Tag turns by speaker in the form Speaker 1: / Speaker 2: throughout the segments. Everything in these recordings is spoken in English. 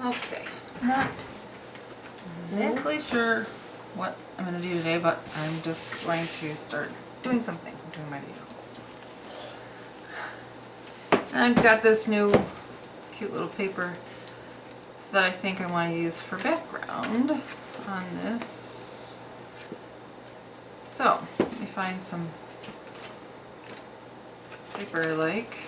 Speaker 1: Okay, not exactly sure what I'm going to do today, but I'm just going to start doing something, doing my video. And I've got this new cute little paper that I think I want to use for background on this. So, let me find some paper I like.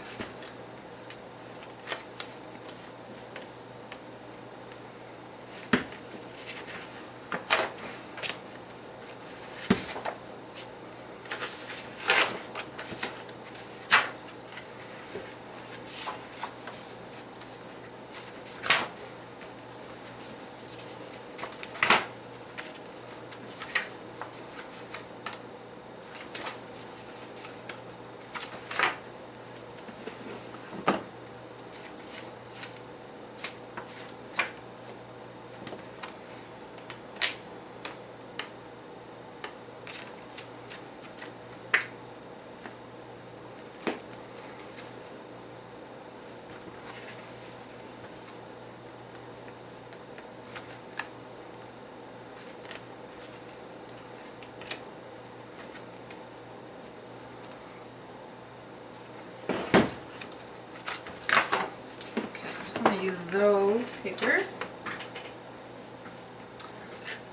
Speaker 1: I'm going to use those papers.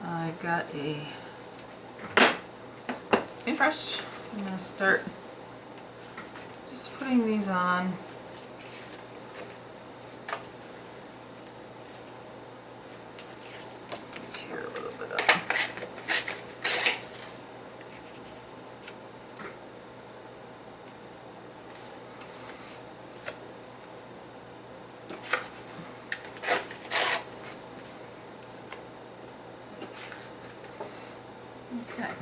Speaker 1: I've got a paintbrush. I'm going to start just putting these on. Tear a little bit up. Okay.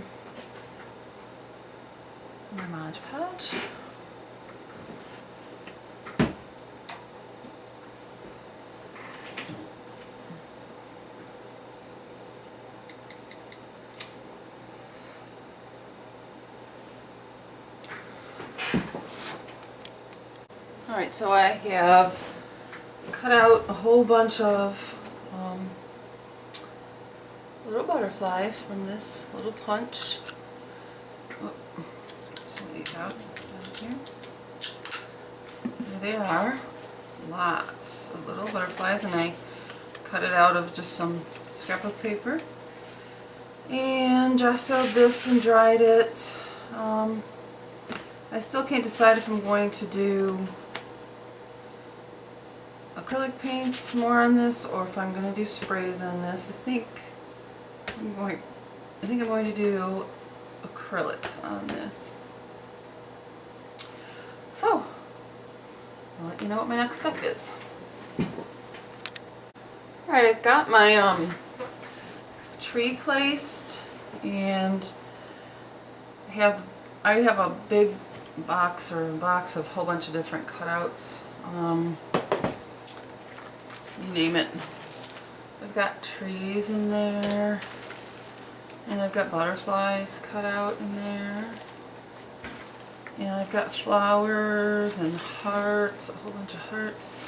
Speaker 1: My Mod Podge. Alright, so I have cut out a whole bunch of little butterflies from this little punch. Oh, get some of these out down here. There they are. Lots of little butterflies, and I cut it out of just some scrapbook paper and gessoed this and dried it. I still can't decide if I'm going to do acrylic paints more on this or if I'm going to do sprays on this. I think I'm going to do acrylics on this. So, I'll let you know what my next step is. Alright, I've got my tree placed, and I have a big box or a box of a whole bunch of different cutouts. You name it. I've got trees in there, and I've got butterflies cut out in there, and I've got flowers and hearts, a whole bunch of hearts.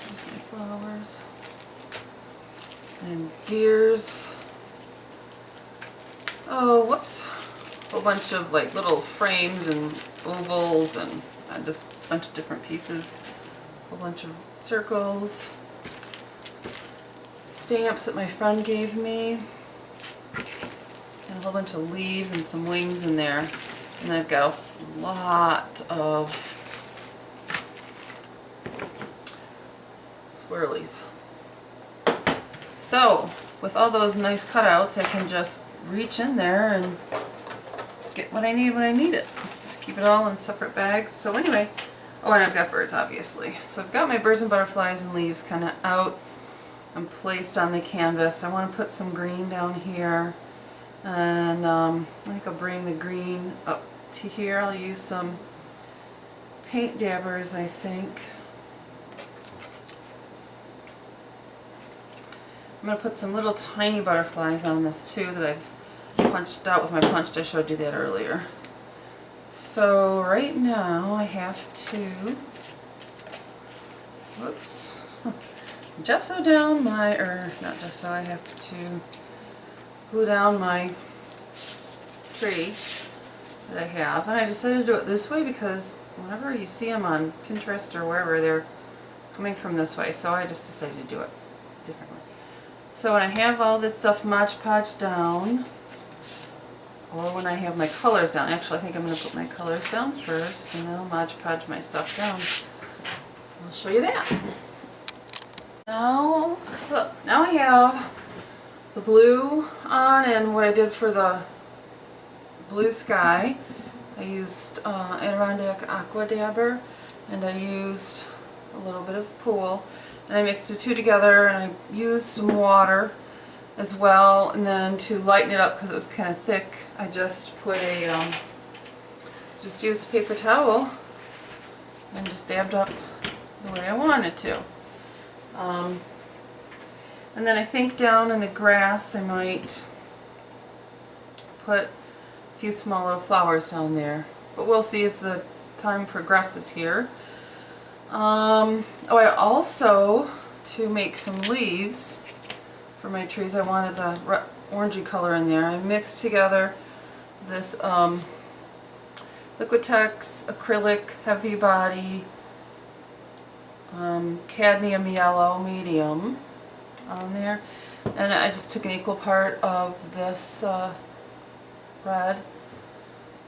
Speaker 1: There's my flowers. And gears. Oh, whoops. A whole bunch of like little frames and ovals and just a bunch of different pieces. A whole bunch of circles. Stamps that my friend gave me. And a whole bunch of leaves and some wings in there. And then I've got a lot of swirlies. So, with all those nice cutouts, I can just reach in there and get what I need when I need it. Just keep it all in separate bags. So anyway, oh, and I've got birds, obviously. So I've got my birds and butterflies and leaves kind of out and placed on the canvas. I want to put some green down here, and I think I'll bring the green up to here. I'll use some paint dabbers, I think. I'm going to put some little tiny butterflies on this too that I've punched out with my punch. I showed you that earlier. So right now I have to, whoops, gesso down my, or not gesso, I have to glue down my tree that I have. And I decided to do it this way because whenever you see them on Pinterest or wherever, they're coming from this way. So I just decided to do it differently. So when I have all this stuff Mod Podge down, or when I have my colors down, actually I think I'm going to put my colors down first and then I'll Mod Podge my stuff down. I'll show you that. Now, look, now I have the blue on, and what I did for the blue sky, I used Adirondack Aqua Dabber, and I used a little bit of Pool, and I mixed the two together, and I used some water as well, and then to lighten it up because it was kind of thick, I just put a, just used a paper towel and just dabbed up the way I wanted to. And then I think down in the grass I might put a few small little flowers down there. But we'll see as the time progresses here. Oh, I also, to make some leaves for my trees, I wanted the orangey color in there. I mixed together this Liquitex acrylic heavy body cadmium yellow medium on there, and I just took an equal part of this red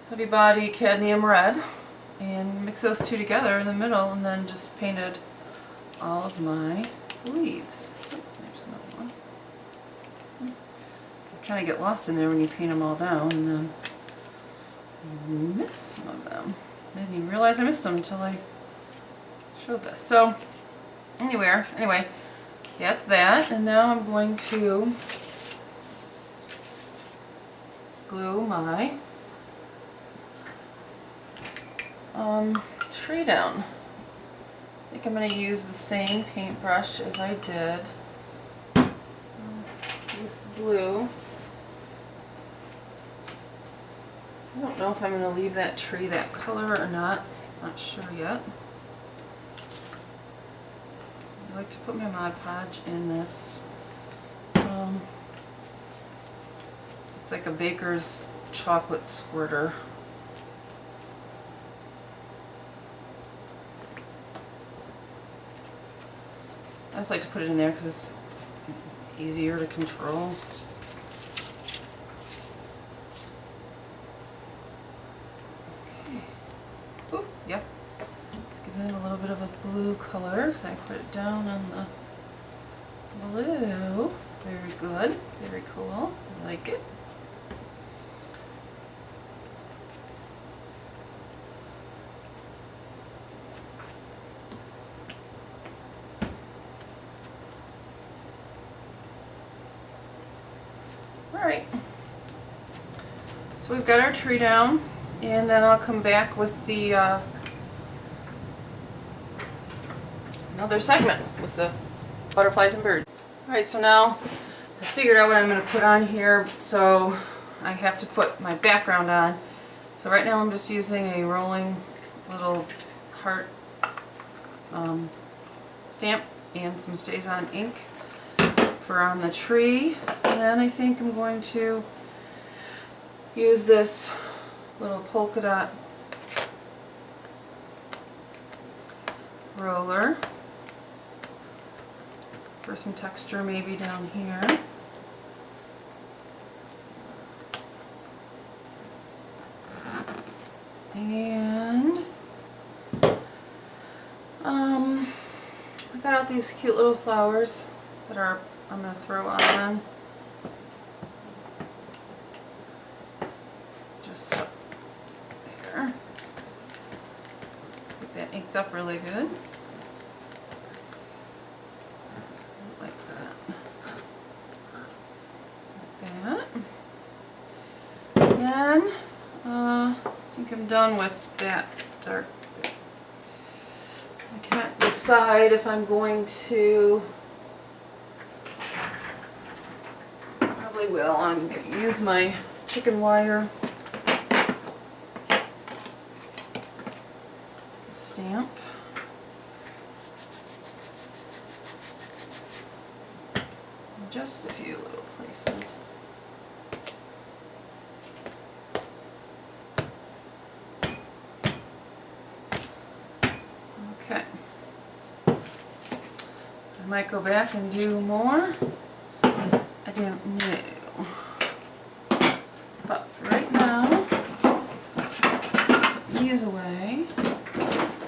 Speaker 1: heavy body cadmium red and mixed those two together in the middle, and then just painted all of my leaves. Oh, there's another one. You kind of get lost in there when you paint them all down, and then you miss some of them. I didn't even realize I missed them until I showed this. So anyway, that's that, and now I'm going to glue my tree down. I think I'm going to use the same paintbrush as I did with blue. I don't know if I'm going to leave that tree that color or not. Not sure yet. I like to put my Mod Podge in this. It's like a baker's chocolate squirter. I just like to put it in there because it's easier to control. Okay. Oop, yep. Let's give it a little bit of a blue color because I put it down on the blue. Very good. Very cool. I like it. Alright, so we've got our tree down, and then I'll come back with the another segment with the butterflies and birds. Alright, so now I figured out what I'm going to put on here, so I have to put my background on. So right now I'm just using a rolling little heart stamp and some StazOn ink for on the tree, and then I think I'm going to use this little polka dot roller for some texture maybe down here. And I got out these cute little flowers that I'm going to throw on. Just up there. Get that inked up really good. Like that. Like that. And then I think I'm done with that dark. I can't decide if I'm going to. Probably will. I'm going to use my chicken wire stamp. just a few little places. Okay. I might go back and do more. I don't know. But for right now, these away.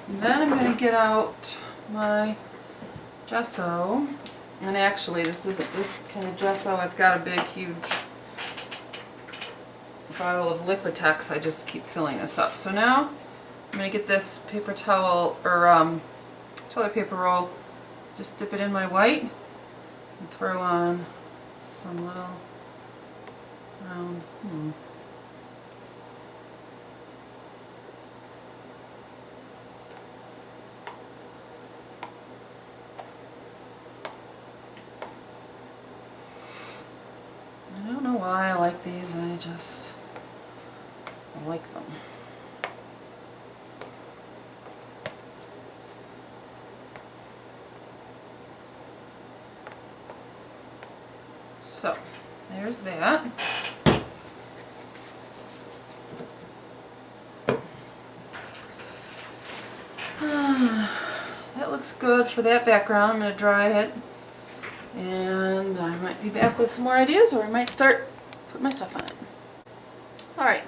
Speaker 1: And then I'm going to get out my gesso. And actually, this isn't this kind of gesso. I've got a big, huge bottle of Liquitex. I just keep filling this up. So now I'm going to get this paper towel or toilet paper roll, just dip it in my white and throw on some little round, I don't know why I like these, I just like them. So, there's that. That looks good for that background. I'm going to dry it. And I might be back with some more ideas, or I might start putting my stuff on it. Alright,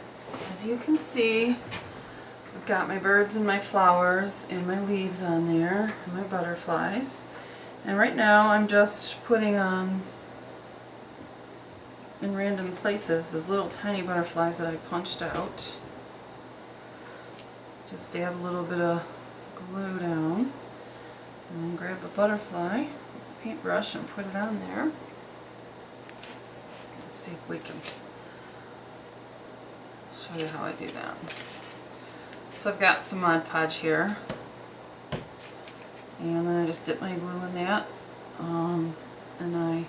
Speaker 1: as you can see, I've got my birds and my flowers and my leaves on there, and my butterflies. And right now I'm just putting on, in random places, these little tiny butterflies that I punched out. Just dab a little bit of glue down, and then grab a butterfly, paintbrush, and put it on there. Let's see if we can show you how I do that. So I've got some Mod Podge here, and then I just dip my glue in that, and I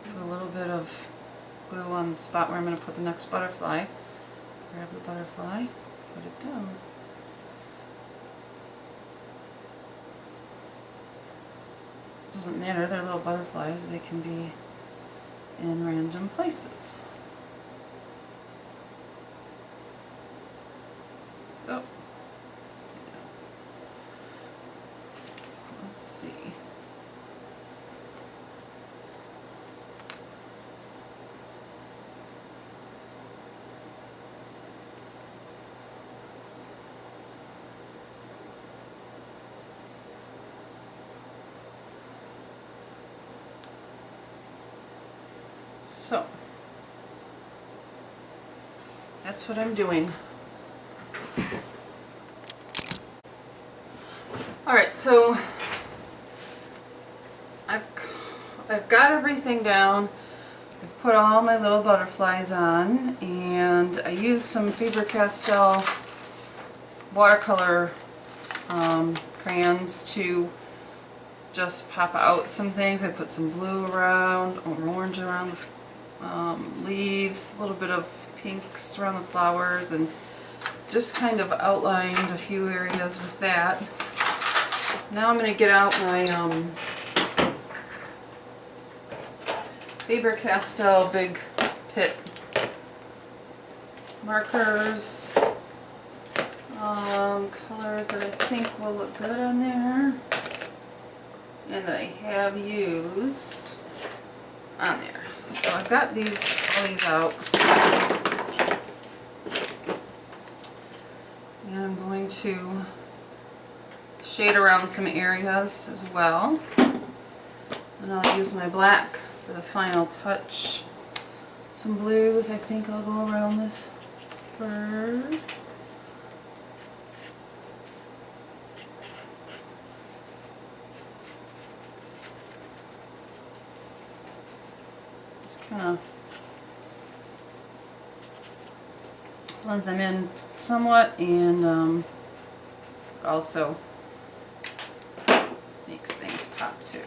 Speaker 1: put a little bit of glue on the spot where I'm going to put the next butterfly. Grab the butterfly, put it down. It doesn't matter, they're little butterflies, they can be in random places. Oh, let's see. So, that's what I'm doing. Alright, so I've got everything down. I've put all my little butterflies on, and I used some Faber-Castell watercolor crayons to just pop out some things. I put some blue around, or orange around the leaves, a little bit of pinks around the flowers, and just kind of outlined a few areas with that. Now I'm going to get out my Faber-Castell Big Pit markers, colors that I think will look good on there, and that I have used on there. So I've got all these out, and I'm going to shade around some areas as well, and I'll use my black for the final touch. Some blues, I think I'll go around this bird. Kind of blends them in somewhat, and also makes things pop too.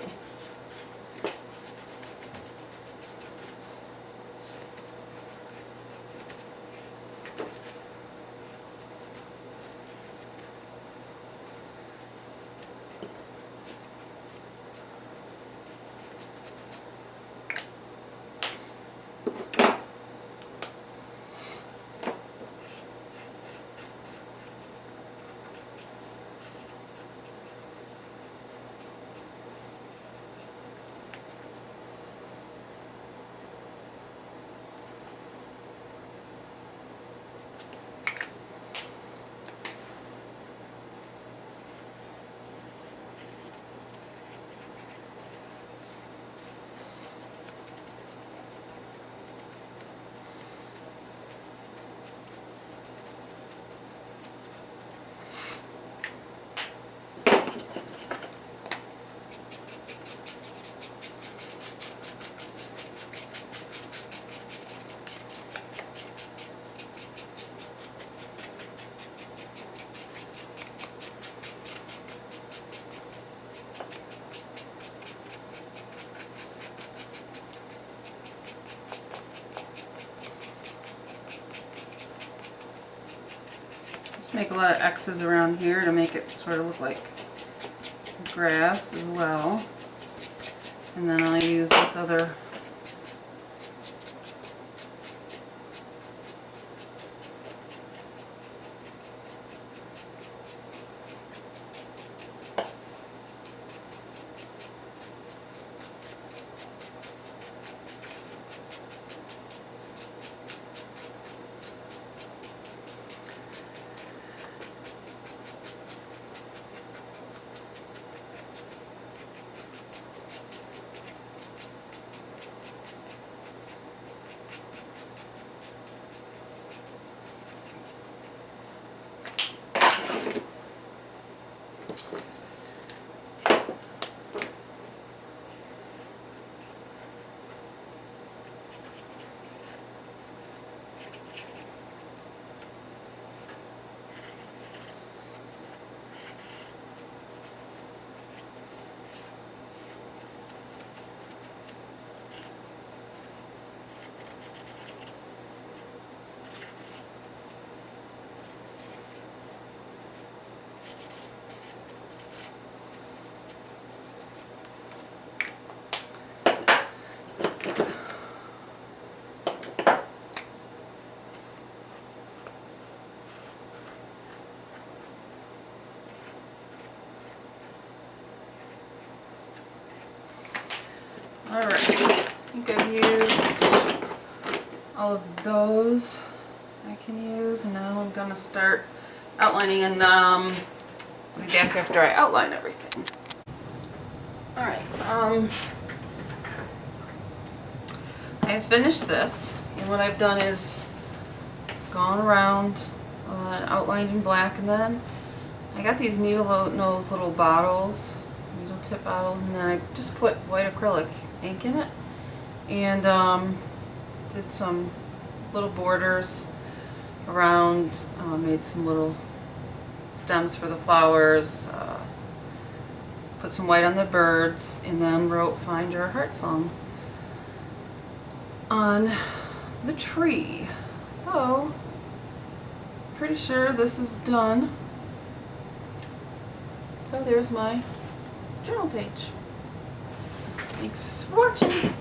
Speaker 1: Just make a lot of X's around here to make it sort of look like grass as well. And then I'll use this other Alright, I think I've used all of those I can use, and now I'm going to start outlining, and I'll be back after I outline everything. Alright, I have finished this, and what I've done is gone around and outlined in black, and then I got these needle nose little bottles, needle tip bottles, and then I just put white acrylic ink in it, and did some little borders around, made some little stems for the flowers, put some white on the birds, and then wrote "Find Your Heart Song" on the tree. So, pretty sure this is done. So there's my journal page. Thanks for watching.